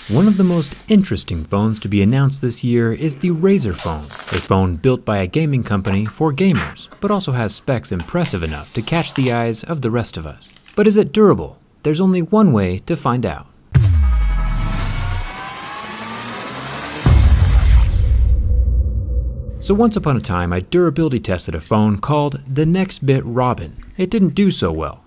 One of the most interesting phones to be announced this year is the Razer Phone, a phone built by a gaming company for gamers, but also has specs impressive enough to catch the eyes of the rest of us. But is it durable? There's only one way to find out. So once upon a time, I durability tested a phone called the Nextbit Robin. It didn't do so well.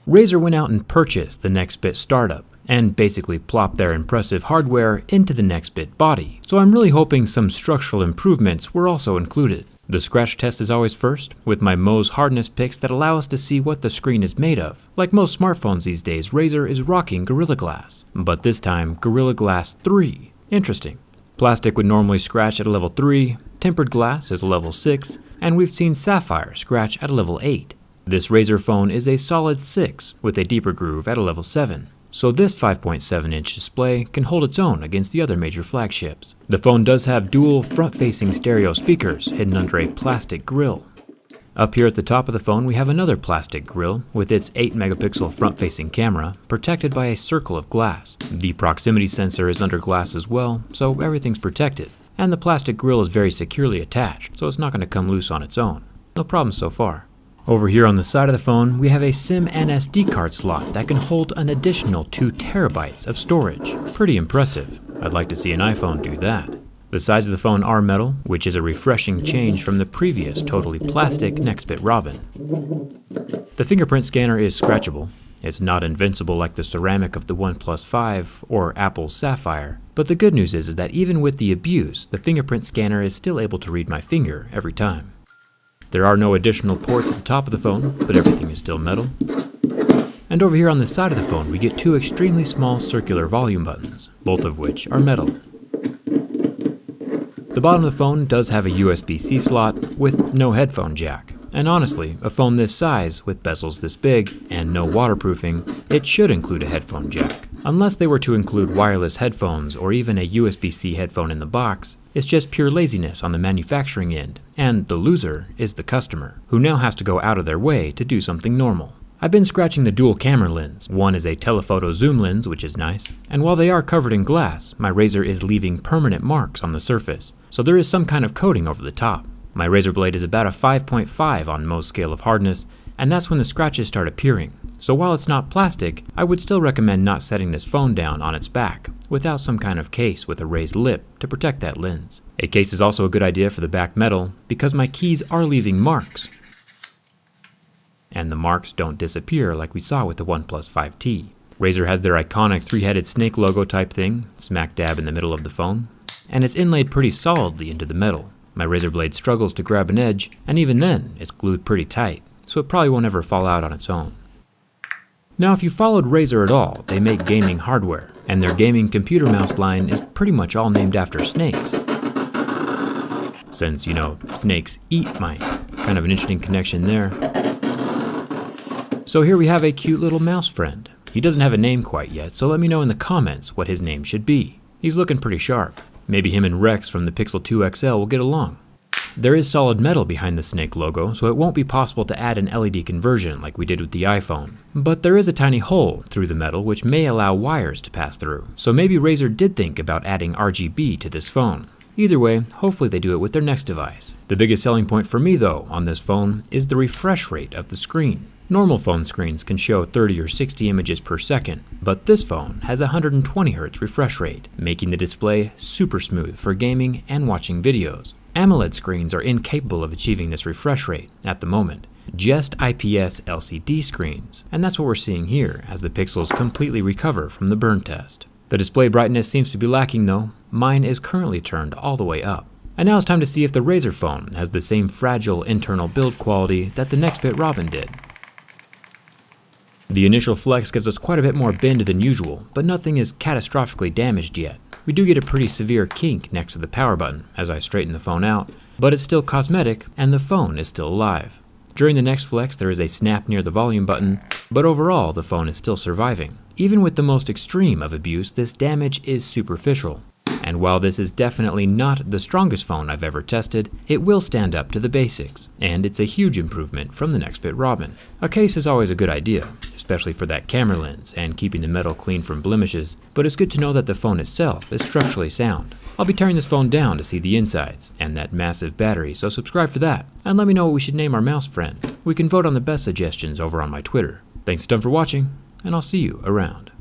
Razer went out and purchased the Nextbit startup and basically plopped their impressive hardware into the Nextbit body. So I'm really hoping some structural improvements were also included. The scratch test is always first, with my Mohs hardness picks that allow us to see what the screen is made of. Like most smartphones these days, Razer is rocking Gorilla Glass, but this time Gorilla Glass 3. Interesting. Plastic would normally scratch at a level 3, tempered glass is a level 6, and we've seen sapphire scratch at a level 8. This Razer phone is a solid 6 with a deeper groove at a level 7. So this 5.7-inch display can hold its own against the other major flagships. The phone does have dual front-facing stereo speakers hidden under a plastic grille. Up here at the top of the phone we have another plastic grille with its 8-megapixel front-facing camera protected by a circle of glass. The proximity sensor is under glass as well, so everything's protected. And the plastic grille is very securely attached, so it's not going to come loose on its own. No problem so far. Over here on the side of the phone, we have a SIM and SD card slot that can hold an additional 2 terabytes of storage. Pretty impressive. I'd like to see an iPhone do that. The sides of the phone are metal, which is a refreshing change from the previous totally plastic Nextbit Robin. The fingerprint scanner is scratchable. It's not invincible like the ceramic of the OnePlus 5 or Apple's Sapphire, but the good news is that even with the abuse, the fingerprint scanner is still able to read my finger every time. There are no additional ports at the top of the phone, but everything is still metal. And over here on the side of the phone, we get 2 extremely small circular volume buttons, both of which are metal. The bottom of the phone does have a USB-C slot with no headphone jack. And honestly, a phone this size, with bezels this big, and no waterproofing, it should include a headphone jack. Unless they were to include wireless headphones or even a USB-C headphone in the box, it's just pure laziness on the manufacturing end, and the loser is the customer, who now has to go out of their way to do something normal. I've been scratching the dual camera lens. One is a telephoto zoom lens, which is nice, and while they are covered in glass, my Razer is leaving permanent marks on the surface, so there is some kind of coating over the top. My Razer blade is about a 5.5 on Mohs scale of hardness, and that's when the scratches start appearing. So while it's not plastic, I would still recommend not setting this phone down on its back, without some kind of case with a raised lip to protect that lens. A case is also a good idea for the back metal, because my keys are leaving marks. And the marks don't disappear like we saw with the OnePlus 5T. Razer has their iconic 3-headed snake logo type thing, smack dab in the middle of the phone, and it's inlaid pretty solidly into the metal. My Razer blade struggles to grab an edge, and even then, it's glued pretty tight, so it probably won't ever fall out on its own. Now if you followed Razer at all, they make gaming hardware, and their gaming computer mouse line is pretty much all named after snakes. Since, you know, snakes eat mice. Kind of an interesting connection there. So here we have a cute little mouse friend. He doesn't have a name quite yet, so let me know in the comments what his name should be. He's looking pretty sharp. Maybe him and Rex from the Pixel 2 XL will get along. There is solid metal behind the snake logo, so it won't be possible to add an LED conversion like we did with the iPhone. But there is a tiny hole through the metal which may allow wires to pass through. So maybe Razer did think about adding RGB to this phone. Either way, hopefully they do it with their next device. The biggest selling point for me though on this phone is the refresh rate of the screen. Normal phone screens can show 30 or 60 images per second, but this phone has a 120 Hz refresh rate, making the display super smooth for gaming and watching videos. AMOLED screens are incapable of achieving this refresh rate at the moment, just IPS LCD screens, and that's what we're seeing here as the pixels completely recover from the burn test. The display brightness seems to be lacking though. Mine is currently turned all the way up. And now it's time to see if the Razer phone has the same fragile internal build quality that the Nextbit Robin did. The initial flex gives us quite a bit more bend than usual, but nothing is catastrophically damaged yet. We do get a pretty severe kink next to the power button as I straighten the phone out, but it's still cosmetic and the phone is still alive. During the next flex there is a snap near the volume button, but overall the phone is still surviving. Even with the most extreme of abuse, this damage is superficial. And while this is definitely not the strongest phone I've ever tested, it will stand up to the basics, and it's a huge improvement from the Nextbit Robin. A case is always a good idea, especially for that camera lens and keeping the metal clean from blemishes, but it's good to know that the phone itself is structurally sound. I'll be tearing this phone down to see the insides and that massive battery, so subscribe for that, and let me know what we should name our mouse friend. We can vote on the best suggestions over on my Twitter. Thanks a ton for watching, and I'll see you around.